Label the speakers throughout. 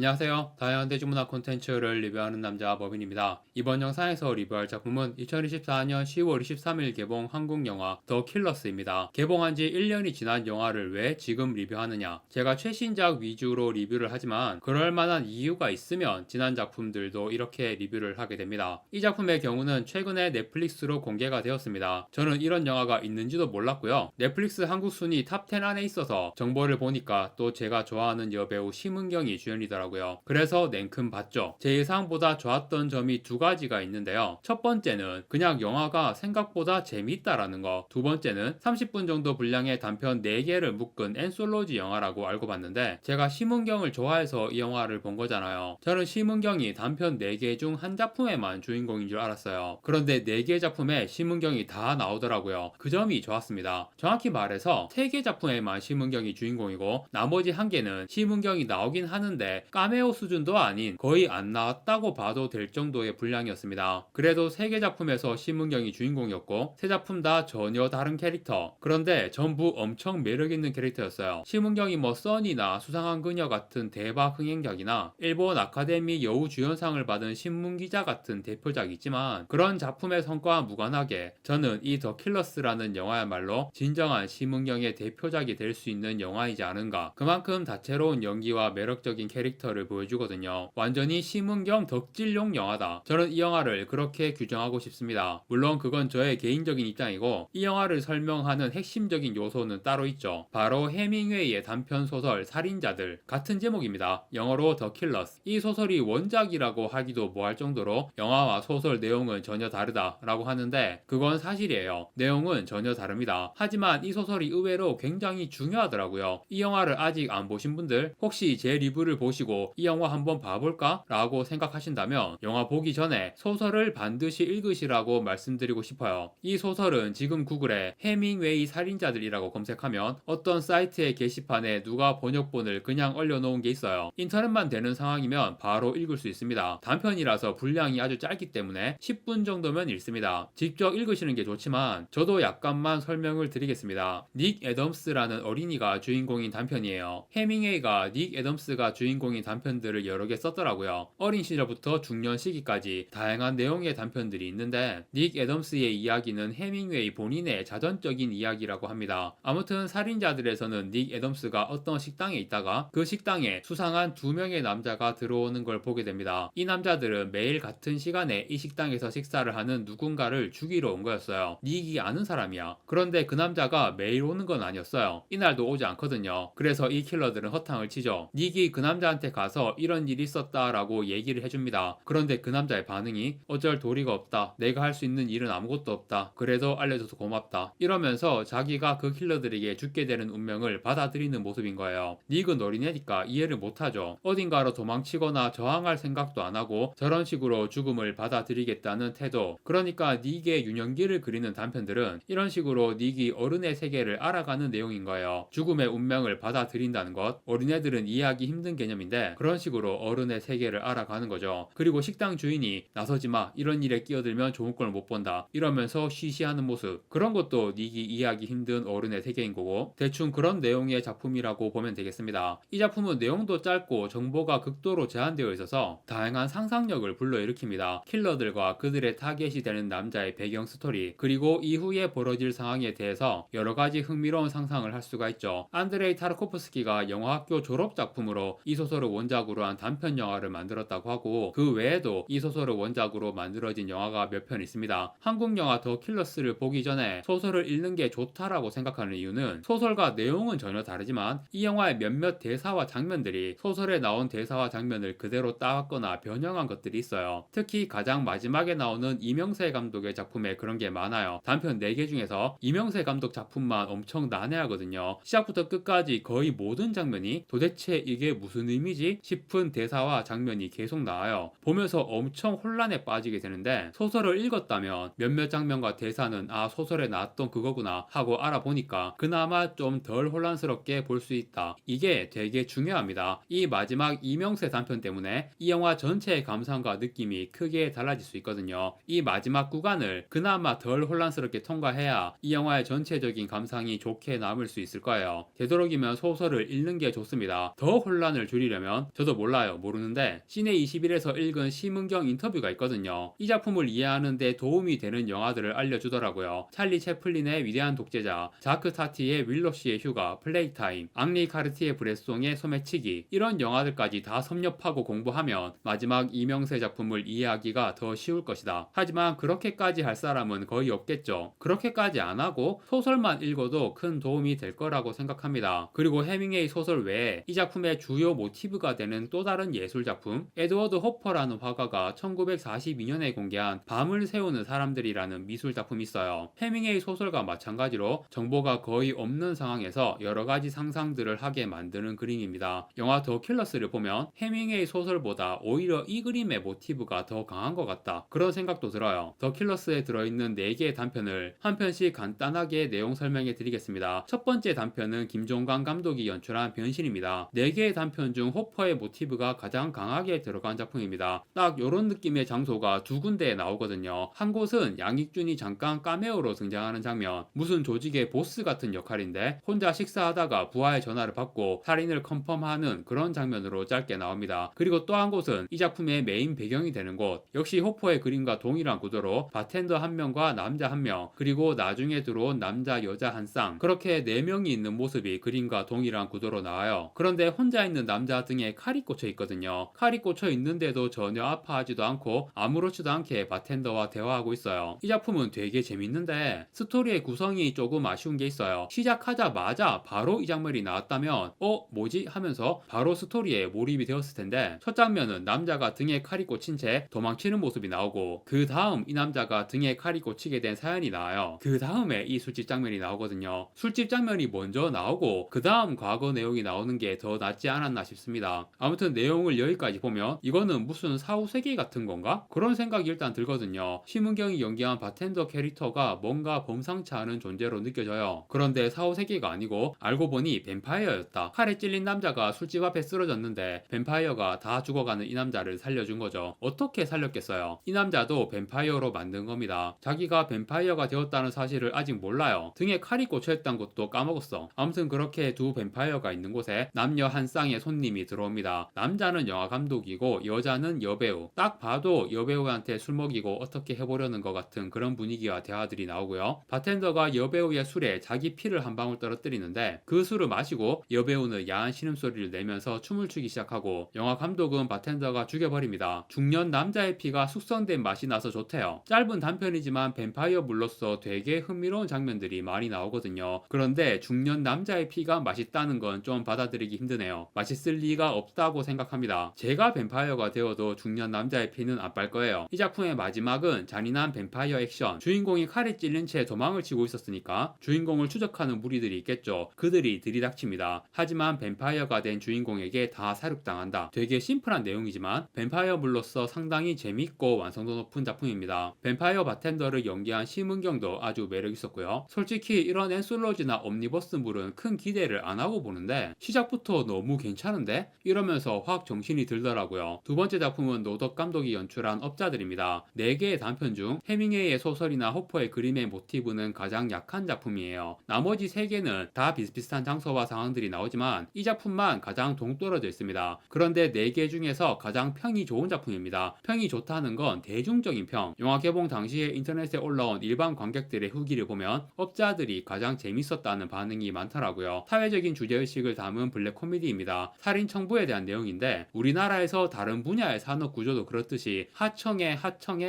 Speaker 1: 안녕하세요. 다양한 대중문화 콘텐츠를 리뷰하는 남자 법인입니다. 이번 영상에서 리뷰할 작품은 2024년 10월 23일 개봉 한국 영화 더 킬러스입니다. 개봉한 지 1년이 지난 영화를 왜 지금 리뷰하느냐? 제가 최신작 위주로 리뷰를 하지만 그럴 만한 이유가 있으면 지난 작품들도 이렇게 리뷰를 하게 됩니다. 이 작품의 경우는 최근에 넷플릭스로 공개가 되었습니다. 저는 이런 영화가 있는지도 몰랐고요. 넷플릭스 한국 순위 탑10 안에 있어서 정보를 보니까 또 제가 좋아하는 여배우 심은경이 주연이더라고요. 그래서 냉큼 봤죠. 제 예상보다 좋았던 점이 두 가지가 있는데요. 첫 번째는 그냥 영화가 생각보다 재밌다라는 거. 두 번째는 30분 정도 분량의 단편 4개를 묶은 엔솔로지 영화라고 알고 봤는데 제가 심은경을 좋아해서 이 영화를 본 거잖아요. 저는 심은경이 단편 4개 중 한 작품에만 주인공인 줄 알았어요. 그런데 4개 작품에 심은경이 다 나오더라고요. 그 점이 좋았습니다. 정확히 말해서 3개 작품에만 심은경이 주인공이고 나머지 1개는 심은경이 나오긴 하는데 카메오 수준도 아닌 거의 안 나왔다고 봐도 될 정도의 분량이었습니다. 그래도 3개 작품에서 심은경이 주인공이었고 3작품 다 전혀 다른 캐릭터. 그런데 전부 엄청 매력있는 캐릭터였어요. 심은경이 뭐 써니나 수상한 그녀 같은 대박 흥행작이나 일본 아카데미 여우주연상을 받은 신문기자 같은 대표작이 있지만 그런 작품의 성과와 무관하게 저는 이 더 킬러스라는 영화야말로 진정한 심은경의 대표작이 될 수 있는 영화이지 않은가. 그만큼 다채로운 연기와 매력적인 캐릭터를 보여주거든요. 완전히 심은경 덕질용 영화다. 저는 이 영화를 그렇게 규정하고 싶습니다. 물론 그건 저의 개인적인 입장이고 이 영화를 설명하는 핵심적인 요소는 따로 있죠. 바로 해밍웨이의 단편 소설 살인자들 같은 제목입니다. 영어로 더 킬러스. 이 소설이 원작이라고 하기도 뭐할 정도로 영화와 소설 내용은 전혀 다르다라고 하는데 그건 사실이에요. 내용은 전혀 다릅니다. 하지만 이 소설이 의외로 굉장히 중요하더라고요. 이 영화를 아직 안 보신 분들 혹시 제 리뷰를 보시고 이 영화 한번 봐볼까? 라고 생각하신다면 영화 보기 전에 소설을 반드시 읽으시라고 말씀드리고 싶어요. 이 소설은 지금 구글에 해밍웨이 살인자들이라고 검색하면 어떤 사이트의 게시판에 누가 번역본을 그냥 올려놓은 게 있어요. 인터넷만 되는 상황이면 바로 읽을 수 있습니다. 단편이라서 분량이 아주 짧기 때문에 10분 정도면 읽습니다. 직접 읽으시는 게 좋지만 저도 약간만 설명을 드리겠습니다. 닉 애덤스라는 어린이가 주인공인 단편이에요. 해밍웨이가 닉 애덤스가 주인공인 단편들을 여러 개 썼더라고요. 어린 시절부터 중년 시기까지 다양한 내용의 단편들이 있는데 닉 애덤스의 이야기는 해밍웨이 본인의 자전적인 이야기라고 합니다. 아무튼 살인자들에서는 닉 애덤스가 어떤 식당에 있다가 그 식당에 수상한 2명의 남자가 들어오는 걸 보게 됩니다. 이 남자들은 매일 같은 시간에 이 식당에서 식사를 하는 누군가를 죽이러 온 거였어요. 닉이 아는 사람이야. 그런데 그 남자가 매일 오는 건 아니었어요. 이날도 오지 않거든요. 그래서 이 킬러들은 허탕을 치죠. 닉이 그 남자한테 가서 이런 일이 있었다라고 얘기를 해줍니다. 그런데 그 남자의 반응이 어쩔 도리가 없다. 내가 할 수 있는 일은 아무것도 없다. 그래도 알려줘서 고맙다. 이러면서 자기가 그 킬러들에게 죽게 되는 운명을 받아들이는 모습인 거예요. 닉은 어린애니까 이해를 못하죠. 어딘가로 도망치거나 저항할 생각도 안 하고 저런 식으로 죽음을 받아들이겠다는 태도. 그러니까 닉의 유년기를 그리는 단편들은 이런 식으로 닉이 어른의 세계를 알아가는 내용인 거예요. 죽음의 운명을 받아들인다는 것. 어린애들은 이해하기 힘든 개념인데 그런 식으로 어른의 세계를 알아가는 거죠. 그리고 식당 주인이 나서지마 이런 일에 끼어들면 좋은 걸 못 본다 이러면서 쉬쉬하는 모습. 그런 것도 닉이 이해하기 힘든 어른의 세계인 거고 대충 그런 내용의 작품이라고 보면 되겠습니다. 이 작품은 내용도 짧고 정보가 극도로 제한되어 있어서 다양한 상상력을 불러일으킵니다. 킬러들과 그들의 타겟이 되는 남자의 배경 스토리 그리고 이후에 벌어질 상황에 대해서 여러 가지 흥미로운 상상을 할 수가 있죠. 안드레이 타르코프스키가 영화학교 졸업 작품으로 이 소설을 원작으로 한 단편 영화를 만들었다고 하고 그 외에도 이 소설을 원작으로 만들어진 영화가 몇 편 있습니다. 한국 영화 더 킬러스를 보기 전에 소설을 읽는 게 좋다라고 생각하는 이유는 소설과 내용은 전혀 다르지만 이 영화의 몇몇 대사와 장면들이 소설에 나온 대사와 장면을 그대로 따왔거나 변형한 것들이 있어요. 특히 가장 마지막에 나오는 이명세 감독의 작품에 그런 게 많아요. 단편 4개 중에서 이명세 감독 작품만 엄청 난해하거든요. 시작부터 끝까지 거의 모든 장면이 도대체 이게 무슨 의미지 싶은 대사와 장면이 계속 나와요. 보면서 엄청 혼란에 빠지게 되는데 소설을 읽었다면 몇몇 장면과 대사는 아 소설에 나왔던 그거구나 하고 알아보니까 그나마 좀 덜 혼란스럽게 볼 수 있다. 이게 되게 중요합니다. 이 마지막 이명세 단편 때문에 이 영화 전체의 감상과 느낌이 크게 달라질 수 있거든요. 이 마지막 구간을 그나마 덜 혼란스럽게 통과해야 이 영화의 전체적인 감상이 좋게 남을 수 있을 거예요. 되도록이면 소설을 읽는 게 좋습니다. 더 혼란을 줄이려면 보면 저도 몰라요. 모르는데 시내21에서 읽은 심은경 인터뷰가 있거든요. 이 작품을 이해하는데 도움이 되는 영화들을 알려주더라고요. 찰리 채플린의 위대한 독재자, 자크 타티의 윌로시의 휴가, 플레이타임, 앙리 카르티의 브레송의 소매치기 이런 영화들까지 다 섭렵하고 공부하면 마지막 이명세 작품을 이해하기가 더 쉬울 것이다. 하지만 그렇게까지 할 사람은 거의 없겠죠. 그렇게까지 안 하고 소설만 읽어도 큰 도움이 될 거라고 생각합니다. 그리고 해밍웨이 소설 외에 이 작품의 주요 모티브가 되는 또 다른 예술 작품, 에드워드 호퍼라는 화가가 1942년에 공개한 밤을 새우는 사람들이라는 미술 작품이 있어요. 해밍웨이 소설과 마찬가지로 정보가 거의 없는 상황에서 여러 가지 상상들을 하게 만드는 그림입니다. 영화 더 킬러스를 보면 해밍웨이 소설보다 오히려 이 그림의 모티브가 더 강한 것 같다. 그런 생각도 들어요. 더 킬러스에 들어있는 4개의 단편을 한 편씩 간단하게 내용 설명해 드리겠습니다. 첫 번째 단편은 김종관 감독이 연출한 변신입니다. 4개의 단편 중 호퍼의 모티브가 가장 강하게 들어간 작품입니다. 딱 요런 느낌의 장소가 두 군데에 나오거든요. 한 곳은 양익준이 잠깐 카메오로 등장하는 장면, 무슨 조직의 보스 같은 역할인데 혼자 식사하다가 부하의 전화를 받고 살인을 컨펌하는 그런 장면으로 짧게 나옵니다. 그리고 또 한 곳은 이 작품의 메인 배경이 되는 곳, 역시 호퍼의 그림과 동일한 구도로 바텐더 한 명과 남자 한 명, 그리고 나중에 들어온 남자 여자 한 쌍, 그렇게 4명이 있는 모습이 그림과 동일한 구도로 나와요. 그런데 혼자 있는 남자 등에 칼이 꽂혀 있거든요. 칼이 꽂혀 있는데도 전혀 아파하지도 않고 아무렇지도 않게 바텐더와 대화하고 있어요. 이 작품은 되게 재밌는데 스토리의 구성이 조금 아쉬운 게 있어요. 시작하자마자 바로 이 장면이 나왔다면 뭐지? 하면서 바로 스토리에 몰입이 되었을 텐데, 첫 장면은 남자가 등에 칼이 꽂힌 채 도망치는 모습이 나오고 그 다음 이 남자가 등에 칼이 꽂히게 된 사연이 나와요. 그 다음에 이 술집 장면이 나오거든요. 술집 장면이 먼저 나오고 그 다음 과거 내용이 나오는 게 더 낫지 않았나 싶습니다. 아무튼 내용을 여기까지 보면 이거는 무슨 사후세계 같은 건가? 그런 생각이 일단 들거든요. 심은경이 연기한 바텐더 캐릭터가 뭔가 범상치 않은 존재로 느껴져요. 그런데 사후세계가 아니고 알고 보니 뱀파이어였다. 칼에 찔린 남자가 술집 앞에 쓰러졌는데 뱀파이어가 다 죽어가는 이 남자를 살려준 거죠. 어떻게 살렸겠어요? 이 남자도 뱀파이어로 만든 겁니다. 자기가 뱀파이어가 되었다는 사실을 아직 몰라요. 등에 칼이 꽂혀있다는 것도 까먹었어. 아무튼 그렇게 두 뱀파이어가 있는 곳에 남녀 한 쌍의 손님이 들어옵니다. 남자는 영화 감독이고 여자는 여배우. 딱 봐도 여배우한테 술 먹이고 어떻게 해보려는 것 같은 그런 분위기와 대화들이 나오고요. 바텐더가 여배우의 술에 자기 피를 한 방울 떨어뜨리는데 그 술을 마시고 여배우는 야한 신음소리를 내면서 춤을 추기 시작하고 영화 감독은 바텐더가 죽여버립니다. 중년 남자의 피가 숙성된 맛이 나서 좋대요. 짧은 단편이지만 뱀파이어 물로서 되게 흥미로운 장면들이 많이 나오거든요. 그런데 중년 남자의 피가 맛있다는 건 좀 받아들이기 힘드네요. 맛있을 리가 없다고 생각합니다. 제가 뱀파이어가 되어도 중년 남자의 피는 안 빨 거예요. 이 작품의 마지막은 잔인한 뱀파이어 액션. 주인공이 칼에 찔린 채 도망을 치고 있었으니까 주인공을 추적하는 무리들이 있겠죠. 그들이 들이닥칩니다. 하지만 뱀파이어가 된 주인공에게 다 사륙당한다. 되게 심플한 내용이지만 뱀파이어물로서 상당히 재밌고 완성도 높은 작품입니다. 뱀파이어 바텐더를 연기한 심은경도 아주 매력있었고요. 솔직히 이런 앤솔로지나 옴니버스물은 큰 기대를 안 하고 보는데 시작부터 너무 괜찮은데? 이러면서 확 정신이 들더라고요. 두 번째 작품은 노덕 감독이 연출한 업자들입니다. 4개의 단편 중 해밍웨이의 소설이나 호퍼의 그림의 모티브는 가장 약한 작품이에요. 나머지 3개는 다 비슷비슷한 장소와 상황들이 나오지만 이 작품만 가장 동떨어져 있습니다. 그런데 4개 중에서 가장 평이 좋은 작품입니다. 평이 좋다는 건 대중적인 평. 영화 개봉 당시에 인터넷에 올라온 일반 관객들의 후기를 보면 업자들이 가장 재밌었다는 반응이 많더라고요. 사회적인 주제의식을 담은 블랙 코미디입니다. 살인 청부에 대한 내용인데 우리나라에서 다른 분야의 산업 구조도 그렇듯이 하청에 하청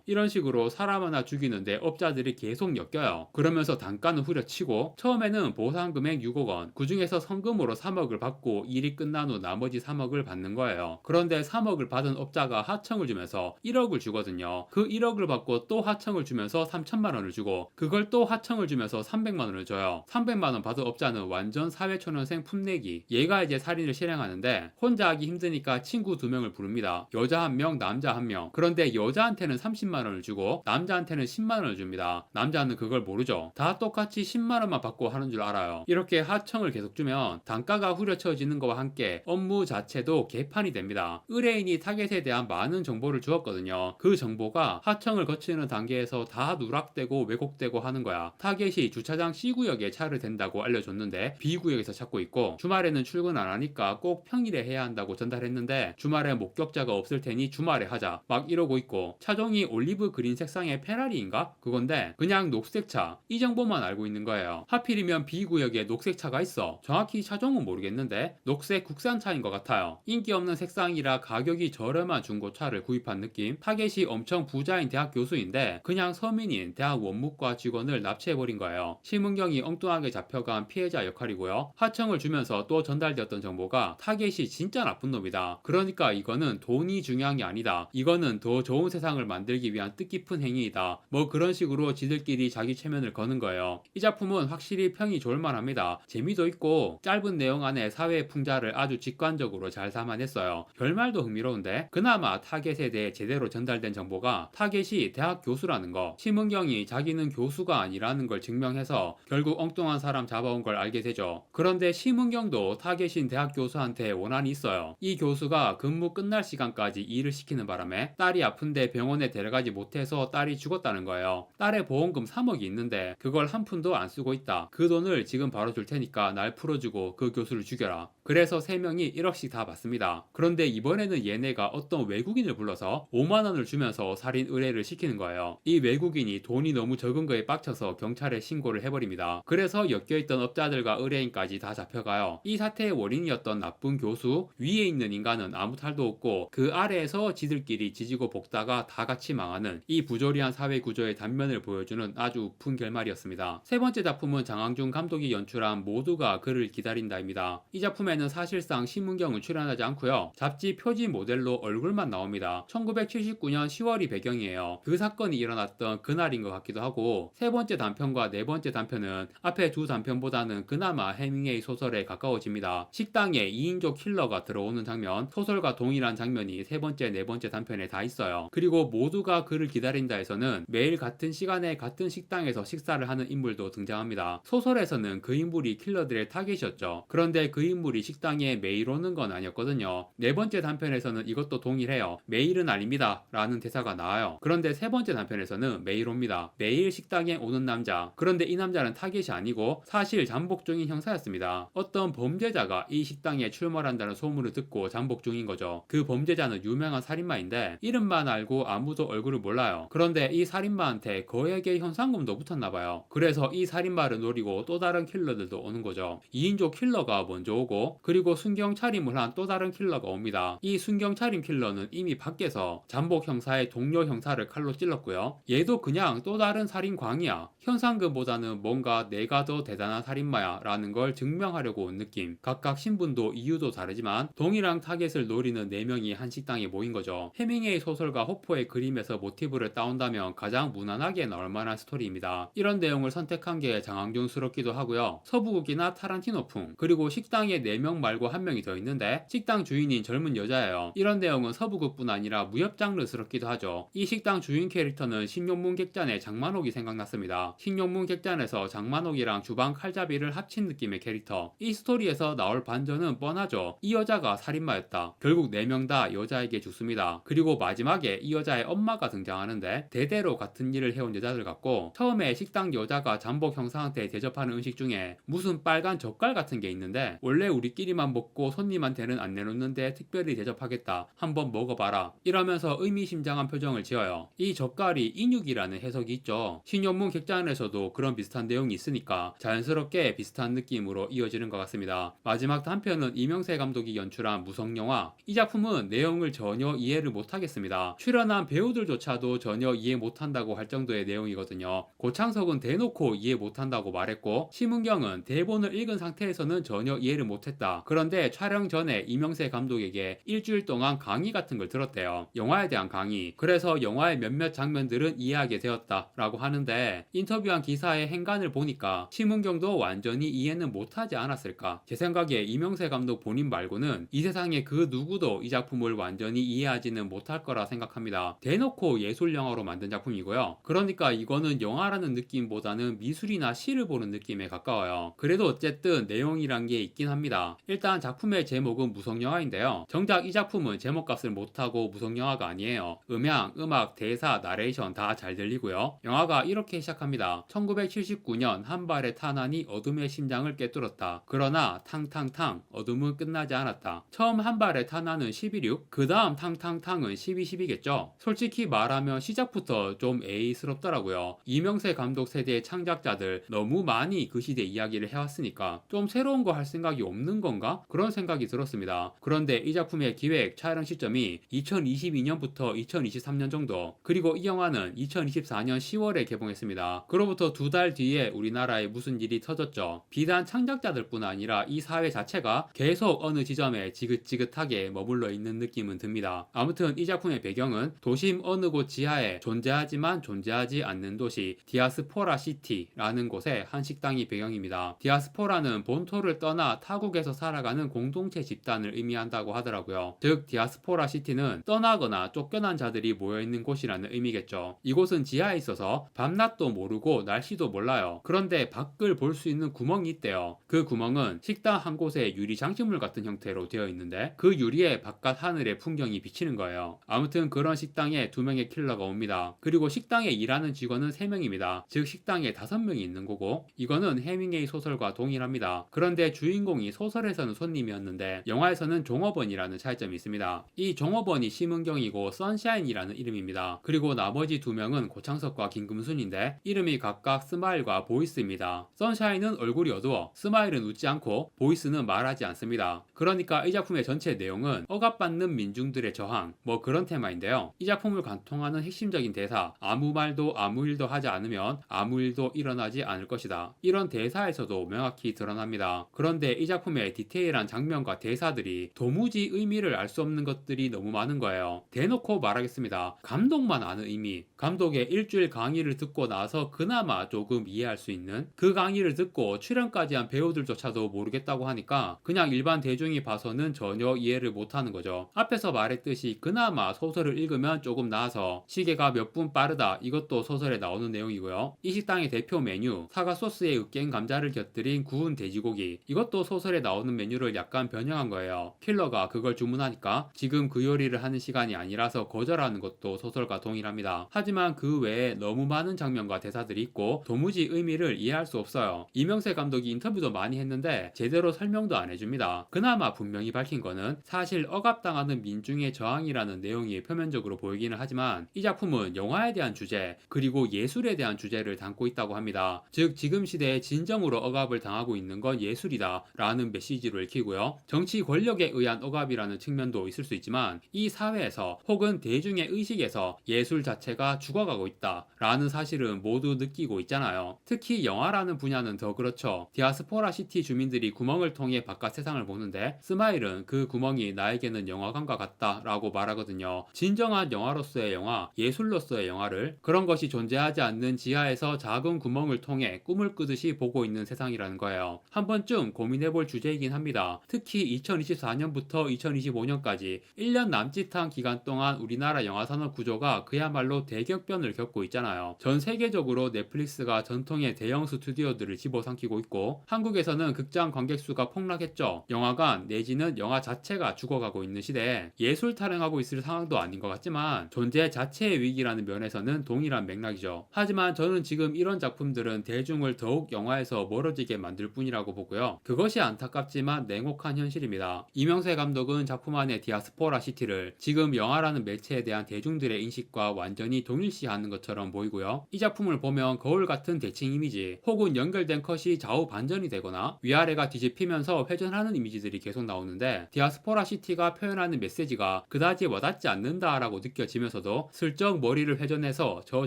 Speaker 1: 이런 식으로 사람 하나 죽이는데 업자들이 계속 엮여요. 그러면서 단가는 후려치고 처음에는 보상 금액 6억 원, 그 중에서 성금으로 3억을 받고 일이 끝난 후 나머지 3억을 받는 거예요. 그런데 3억을 받은 업자가 하청을 주면서 1억을 주거든요. 그 1억을 받고 또 하청을 주면서 3천만 원을 주고 그걸 또 하청을 주면서 300만 원을 줘요. 300만 원 받은 업자는 완전 사회초년생 풋내기. 얘가 이제 살인을 실행하는데 혼자 하기 힘드니까 친구 2명을 부릅니다. 여자 1명, 남자 1명. 그런데 여자한테는 30만 원을 주고 남자한테는 10만 원을 줍니다. 남자는 그걸 모르죠. 다 똑같이 10만 원만 받고 하는 줄 알아요. 이렇게 하청을 계속 주면 단가가 후려쳐지는 것과 함께 업무 자체도 개판이 됩니다. 의뢰인이 타겟에 대한 많은 정보를 주었거든요. 그 정보가 하청을 거치는 단계에서 다 누락되고 왜곡되고 하는 거야. 타겟이 주차장 C구역에 차를 댄다고 알려줬는데 B구역에서 찾고 있고 주말에는 출근 안 하니까 꼭 평일에 해야 한다고 전달했는데 주말에 목격자가 없을 테니 주말에 하자 막 이러고 있고, 차종이 올리브 그린 색상의 페라리인가? 그건데 그냥 녹색차, 이 정보만 알고 있는 거예요. 하필이면 B구역에 녹색차가 있어. 정확히 차종은 모르겠는데 녹색 국산차인 것 같아요. 인기 없는 색상이라 가격이 저렴한 중고차를 구입한 느낌. 타겟이 엄청 부자인 대학 교수인데 그냥 서민인 대학 원무과 직원을 납치해버린 거예요. 심은경이 엉뚱하게 잡혀간 피해자 역할이고요. 하청을 주면서 또 전달되었던 정보가 타겟이 진짜 나쁜 놈이다, 그러니까 이거는 돈이 중요한 게 아니다, 이거는 더 좋은 세상을 만들기 위한 뜻깊은 행위이다, 뭐 그런 식으로 지들끼리 자기 체면을 거는 거예요. 이 작품은 확실히 평이 좋을만합니다. 재미도 있고 짧은 내용 안에 사회의 풍자를 아주 직관적으로 잘 담아냈어요. 결말도 흥미로운데 그나마 타겟에 대해 제대로 전달된 정보가 타겟이 대학 교수라는 거, 심은경이 자기는 교수가 아니라는 걸 증명해서 결국 엉뚱한 사람 잡아온 걸 알게 되죠. 그런데 심은경도 타겟인 대학 교수한테 원한이 있어요. 이 교수가 근무 끝날 시간까지 일을 시키는 바람에 딸이 아픈데 병원에 데려가지 못해서 딸이 죽었다는 거예요. 딸의 보험금 3억이 있는데 그걸 한 푼도 안 쓰고 있다. 그 돈을 지금 바로 줄 테니까 날 풀어주고 그 교수를 죽여라. 그래서 3명이 1억씩 다 받습니다. 그런데 이번에는 얘네가 어떤 외국인을 불러서 5만원을 주면서 살인 의뢰를 시키는 거예요. 이 외국인이 돈이 너무 적은 거에 빡쳐서 경찰에 신고를 해버립니다. 그래서 엮여있던 업자들과 의뢰인까지 다 잡혀가요. 이 사태의 원인이었던 나쁜 교수, 위에 있는 인간은 아무 탈도 없고 그 아래에서 지들끼리 지지고 볶다가 다 같이 망하는 이 부조리한 사회 구조의 단면을 보여주는 아주 우픈 결말이었습니다. 세 번째 작품은 장항준 감독이 연출한 모두가 그를 기다린다입니다. 이 작품에는 사실상 심은경은 출연하지 않고요. 잡지 표지 모델로 얼굴만 나옵니다. 1979년 10월이 배경이에요. 그 사건이 일어났던 그날인 것 같기도 하고, 세 번째 단편과 네 번째 단편은 앞에 두 단편보다는 그나마 해밍웨이 소설에 가까워집니다. 식당에 2인조 킬러가 들어오는 장면, 소설과 동일한 장면이 세 번째, 네 번째 단편에 다 있어요. 그리고 모두가 그를 기다린다에서는 매일 같은 시간에 같은 식당에서 식사를 하는 인물도 등장합니다. 소설에서는 그 인물이 킬러들의 타겟이었죠. 그런데 그 인물이 식당에 매일 오는 건 아니었거든요. 네 번째 단편에서는 이것도 동일해요. 매일은 아닙니다 라는 대사가 나와요. 그런데 세 번째 단편에서는 매일 옵니다. 매일 식당에 오는 남자. 그런데 이 남자는 타겟이 아니고 사실 잠복 중인 형사였습니다. 어떤 범죄자가 이 식당에 출몰한다는 소문을 듣고 잠복 중인 거죠. 그 범죄자는 유명한 살인마인데 이름만 알고 아무도 얼굴을 몰라요. 그런데 이 살인마한테 거액의 현상금도 붙었나봐요. 그래서 이 살인마를 노리고 또 다른 킬러들도 오는 거죠. 2인조 킬러가 먼저 오고, 그리고 순경 차림을 한 또 다른 킬러가 옵니다. 이 순경 차림 킬러는 이미 밖에서 잠복 형사의 동료 형사를 칼로 찔렀고요. 얘도 그냥 또 다른 살인광이야. 현상금보다는 뭔가 내가 더 대단한 살인마야 라는 걸 증명하려고 온 느낌. 각각 신분도 이유도 다르지만 동일한 타겟을 노리는 4명이 한 식당에 모인 거죠. 해밍웨이 소설가 호포의 그림에서 모티브를 따온다면 가장 무난하게 나올 만한 스토리입니다. 이런 내용을 선택한 게 장항준스럽기도 하고요. 서부극이나 타란티노풍. 그리고 식당에 4명 말고 1명이 더 있는데 식당 주인인 젊은 여자예요. 이런 내용은 서부극뿐 아니라 무협 장르스럽기도 하죠. 이 식당 주인 캐릭터는 신용문 객잔의 장만옥이 생각났습니다. 신용문 객잔에서 장만옥이랑 주방 칼잡이를 합친 느낌의 캐릭터. 이 스토리에서 나올 반전은 뻔하죠. 이 여자가 살인마였다. 결국 4명 다 여자에게 죽습니다. 그리고 마지막에 이 여자의 엄마가 등장하는데 대대로 같은 일을 해온 여자들 같고, 처음에 식당 여자가 잠복 형사한테 대접하는 음식 중에 무슨 빨간 젓갈 같은 게 있는데 원래 우리끼리만 먹고 손님한테는 안 내놓는데 특별히 대접하겠다, 한번 먹어봐라 이러면서 의미심장한 표정을 지어요. 이 젓갈이 인육이라는 해석이 있죠. 신용문 객잔에서도 그런 비슷한 내용이 있으니까 자연스럽게 비슷한 느낌으로 이어지는 것 같습니다. 마지막 단편은 이명세 감독이 연출한 무성영화. 이 작품은 내용을 전혀 이해를 못하겠습니다. 출연한 배우들조차도 전혀 이해 못한다고 할 정도의 내용이거든요. 고창석은 대놓고 이해 못한다고 말했고, 심은경은 대본을 읽은 상태에서는 전혀 이해를 못했다. 그런데 촬영 전에 이명세 감독에게 일주일 동안 강의 같은 걸 들었대요. 영화에 대한 강의. 그래서 영화의 몇몇 장면들은 이해하게 되었다 라고 하는데, 인터뷰한 기사의 행간을 보니까 심은경도 완전히 이해는 못하지 않았을까. 제 생각에 이명세 감독 본인 말고는 이 세상에 그 누구도 이 작품을 완전히 이해하지는 못할 거라 생각합니다. 대놓고 예술 영화로 만든 작품이고요. 그러니까 이거는 영화라는 느낌보다는 미술이나 시를 보는 느낌에 가까워요. 그래도 어쨌든 내용이란 게 있긴 합니다. 있습니다. 일단 작품의 제목은 무성영화인데요. 정작 이 작품은 제목값을 못하고 무성영화가 아니에요. 음향, 음악, 대사, 나레이션 다 잘 들리고요. 영화가 이렇게 시작합니다. 1979년 한 발의 탄환이 어둠의 심장을 꿰뚫었다. 그러나 탕탕탕 어둠은 끝나지 않았다. 처음 한 발의 탄환은 11.6, 그 다음 탕탕탕은 12.10이겠죠. 솔직히 말하면 시작부터 좀 에이스럽더라고요. 이명세 감독 세대의 창작자들 너무 많이 그 시대 이야기를 해왔으니까 좀 새로운 거 할 생각이 없는 건가? 그런 생각이 들었습니다. 그런데 이 작품의 기획, 촬영 시점이 2022년부터 2023년 정도, 그리고 이 영화는 2024년 10월에 개봉했습니다. 그로부터 2달 뒤에 우리나라에 무슨 일이 터졌죠. 비단 창작자들뿐 아니라 이 사회 자체가 계속 어느 지점에 지긋지긋하게 머물러 있는 느낌은 듭니다. 아무튼 이 작품의 배경은 도심 어느 곳 지하에 존재하지만 존재하지 않는 도시 디아스포라 시티라는 곳의 한 식당이 배경입니다. 디아스포라는 본토를 떠나 타국에서 살아가는 공동체 집단을 의미한다고 하더라고요. 즉 디아스포라 시티는 떠나거나 쫓겨난 자들이 모여있는 곳이라는 의미겠죠. 이곳은 지하에 있어서 밤낮도 모르고 날씨도 몰라요. 그런데 밖을 볼 수 있는 구멍이 있대요. 그 구멍은 식당 한 곳에 유리 장식물 같은 형태로 되어 있는데 그 유리에 바깥 하늘의 풍경이 비치는 거예요. 아무튼 그런 식당에 2명의 킬러가 옵니다. 그리고 식당에 일하는 직원은 3명입니다. 즉 식당에 5명이 있는 거고, 이거는 해밍웨이 소설과 동일합니다. 그런데 주인공이 소설에서는 손님이었는데 영화에서는 종업원이라는 차이점이 있습니다. 이 종업원이 심은경이고 선샤인이라는 이름입니다. 그리고 나머지 2명은 고창석과 김금순인데 이름이 각각 스마일과 보이스입니다. 선샤인은 얼굴이 어두워, 스마일은 웃지 않고, 보이스는 말하지 않습니다. 그러니까 이 작품의 전체 내용은 억압받는 민중들의 저항, 뭐 그런 테마인데요. 이 작품을 관통하는 핵심적인 대사, 아무 말도 아무 일도 하지 않으면 아무 일도 일어나지 않을 것이다. 이런 대사에서도 명확히 드러납니다. 그런데 이 작품의 디테일한 장면과 대사들이 도무지 의미를 알 수 없는 것들이 너무 많은 거예요. 대놓고 말하겠습니다. 감독만 아는 의미, 감독의 일주일 강의를 듣고 나서 그나마 조금 이해할 수 있는, 그 강의를 듣고 출연까지 한 배우들조차도 모르겠다고 하니까 그냥 일반 대중이 봐서는 전혀 이해를 못하는 거죠. 앞에서 말했듯이 그나마 소설을 읽으면 조금 나아서 시계가 몇 분 빠르다, 이것도 소설에 나오는 내용이고요. 이 식당의 대표 메뉴, 사과 소스에 으깬 감자를 곁들인 구운 돼지고기, 이것도 소설에 나오는 메뉴를 약간 변형한 거예요. 킬러가 그걸 주문하니까 지금 그 요리를 하는 시간이 아니라서 거절하는 것도 소설과 동일합니다. 하지만 그 외에 너무 많은 장면과 대사들이 있고 도무지 의미를 이해할 수 없어요. 이명세 감독이 인터뷰도 많이 했는데 제대로 설명도 안 해줍니다. 그나마 분명히 밝힌 거는 사실 억압당하는 민중의 저항이라는 내용이 표면적으로 보이기는 하지만 이 작품은 영화에 대한 주제, 그리고 예술에 대한 주제를 담고 있다고 합니다. 즉 지금 시대에 진정으로 억압을 당하고 있는 건 예술이다 라는 메시지로 읽히고요. 정치 권력에 의한 억압이라는 측면도 있을 수 있지만 이 사회에서 혹은 대중의 의식에서 예술 자체가 죽어가고 있다 라는 사실은 모두 느끼고 있잖아요. 특히 영화라는 분야는 더 그렇죠. 디아스포라 시티 주민들이 구멍을 통해 바깥 세상을 보는데 스마일은 그 구멍이 나에게는 영화관과 같다 라고 말하거든요. 진정한 영화로서의 영화, 예술로서의 영화를 그런 것이 존재하지 않는 지하에서 작은 구멍을 통해 꿈을 꾸듯이 보고 있는 세상이라는 거예요. 한 번쯤 고민해볼 주제이긴 합니다. 특히 2024년부터 2025년까지 1년 남짓한 기간 동안 우리나라 영화산업 구조가 그야말로 대격변을 겪고 있잖아요. 전 세계적으로 넷플릭스가 전통의 대형 스튜디오들을 집어삼키고 있고 한국에서는 극장 관객수가 폭락했죠. 영화관 내지는 영화 자체가 죽어가고 있는 시대에 예술 타령하고 있을 상황도 아닌 것 같지만 존재 자체의 위기라는 면에서는 동일한 맥락이죠. 하지만 저는 지금 이런 작품들은 대중을 더욱 영화에서 멀어지게 만들 뿐이라고 보고요. 그것이 안타깝지만 냉혹한 현실입니다. 이명세 감독은 작품 안의 디아스포라 시티를 지금 영화라는 매체에 대한 대중들의 인식과 완전히 동일시하는 것처럼 보이고요. 이 작품을 보면 거울 같은 대칭 이미지 혹은 연결된 컷이 좌우 반전이 되거나 위아래가 뒤집히면서 회전하는 이미지들이 계속 나오는데 디아스포라 시티가 표현하는 메시지가 그다지 와닿지 않는다라고 느껴지면서도 슬쩍 머리를 회전해서 저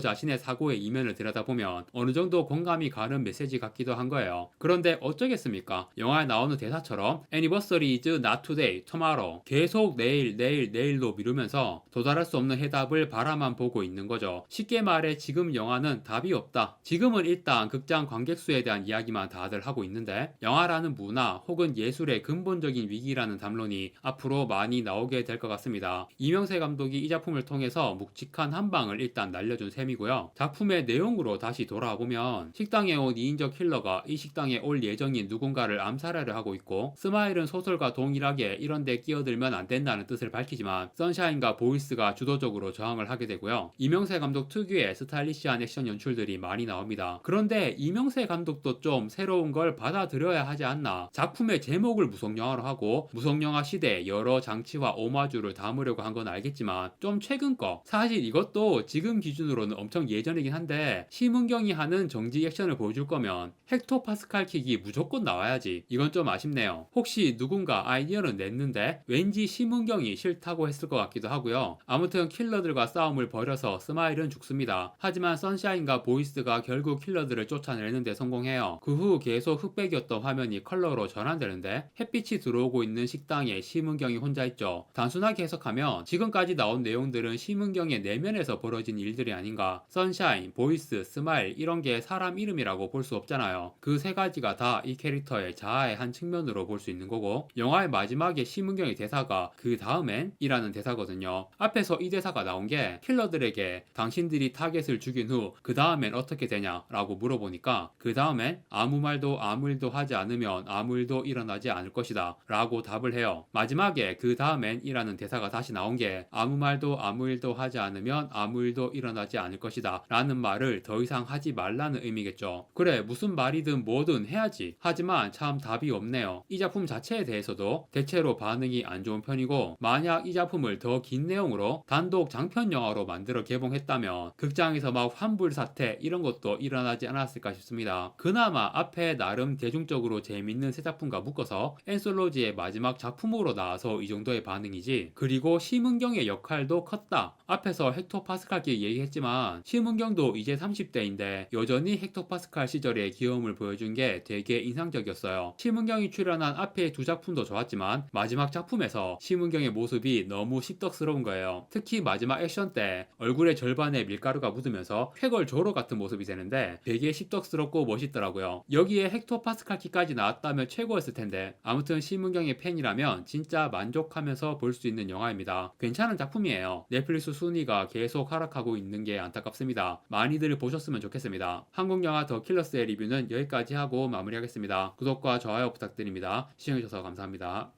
Speaker 1: 자신의 사고의 이면을 들여다보면 어느 정도 공감이 가는 메시지 같기도 한 거예요. 그런데 어쩌겠습니까? 영화에 나오는 대사처럼 Anniversary is not today, tomorrow. 계속 내일로 미루면서 도달할 수 없는 해답을 바라만 보고 있는 거죠. 쉽게 말해 지금 영화는 답이 없다. 지금은 일단 극장 관객수에 대한 이야기만 다들 하고 있는데 영화라는 문화 혹은 예술의 근본적인 위기라는 담론이 앞으로 많이 나오게 될 것 같습니다. 이명세 감독이 이 작품을 통해서 묵직한 한 방을 일단 날려준 셈이고요. 작품의 내용으로 다시 돌아와 보면 식당에 온 2인조 킬러가 이 식당에 올 예정인 누군가를 암살하려 하고 주장하고 있고, 스마일은 소설과 동일하게 이런 데 끼어들면 안 된다는 뜻을 밝히지만 선샤인과 보이스가 주도적으로 저항을 하게 되고요. 이명세 감독 특유의 스타일리시한 액션 연출들이 많이 나옵니다. 그런데 이명세 감독도 좀 새로운 걸 받아들여야 하지 않나. 작품의 제목을 무성영화로 하고 무성영화 시대의 여러 장치와 오마주를 담으려고 한 건 알겠지만 좀 최근 거, 사실 이것도 지금 기준으로는 엄청 예전이긴 한데 심은경이 하는 정지 액션을 보여줄 거면 헥토 파스칼 킥이 무조건 나와야지. 이건 좀 아쉽네요. 혹시 누군가 아이디어는 냈는데 왠지 심은경이 싫다고 했을 것 같기도 하고요. 아무튼 킬러들과 싸움을 벌여서 스마일은 죽습니다. 하지만 선샤인과 보이스가 결국 킬러들을 쫓아내는데 성공해요. 그 후 계속 흑백이었던 화면이 컬러로 전환되는데 햇빛이 들어오고 있는 식당에 심은경이 혼자 있죠. 단순하게 해석하면 지금까지 나온 내용들은 심은경의 내면에서 벌어진 일들이 아닌가. 선샤인, 보이스, 스마일 이런 게 사람 이름이라고 볼 수 없잖아요. 그 세 가지가 다 이 캐릭터의 자아의 한 측면으로 볼 수 있는 거고, 영화의 마지막에 심은경의 대사가 그 다음엔 이라는 대사거든요. 앞에서 이 대사가 나온 게 킬러들에게 당신들이 타겟을 죽인 후 그 다음엔 어떻게 되냐 라고 물어보니까 그 다음엔 아무 말도 아무 일도 하지 않으면 아무 일도 일어나지 않을 것이다 라고 답을 해요. 마지막에 그 다음엔 이라는 대사가 다시 나온 게 아무 말도 아무 일도 하지 않으면 아무 일도 일어나지 않을 것이다 라는 말을 더 이상 하지 말라는 의미겠죠. 그래, 무슨 말이든 뭐든 해야지. 하지만 참 답이 없네요. 이 작품 자체에 대해서도 대체로 반응이 안 좋은 편이고, 만약 이 작품을 더 긴 내용으로 단독 장편 영화로 만들어 개봉했다면 극장에서 막 환불 사태 이런 것도 일어나지 않았을까 싶습니다. 그나마 앞에 나름 대중적으로 재밌는 새 작품과 묶어서 엔솔로지의 마지막 작품으로 나와서 이 정도의 반응이지. 그리고 심은경의 역할도 컸다. 앞에서 헥토 파스칼끼리 얘기했지만 심은경도 이제 30대인데 여전히 헥토 파스칼 시절의 귀여움을 보여준 게 되게 인상적이었어요. 심은경이 출연한 앞의 두 작품도 좋았지만 마지막 작품에서 심은경의 모습이 너무 씹덕스러운 거예요. 특히 마지막 액션 때 얼굴의 절반에 밀가루가 묻으면서 쾌걸 조로 같은 모습이 되는데 되게 씹덕스럽고 멋있더라고요. 여기에 헥토 파스칼키까지 나왔다면 최고였을 텐데, 아무튼 심은경의 팬이라면 진짜 만족하면서 볼 수 있는 영화입니다. 괜찮은 작품이에요. 넷플릭스 순위가 계속 하락하고 있는 게 안타깝습니다. 많이들 보셨으면 좋겠습니다. 한국 영화 더 킬러스의 리뷰는 여기까지 하고 마무리하겠습니다. 구독과 좋아요 부탁드립니다. 시청해주셔서 감사합니다.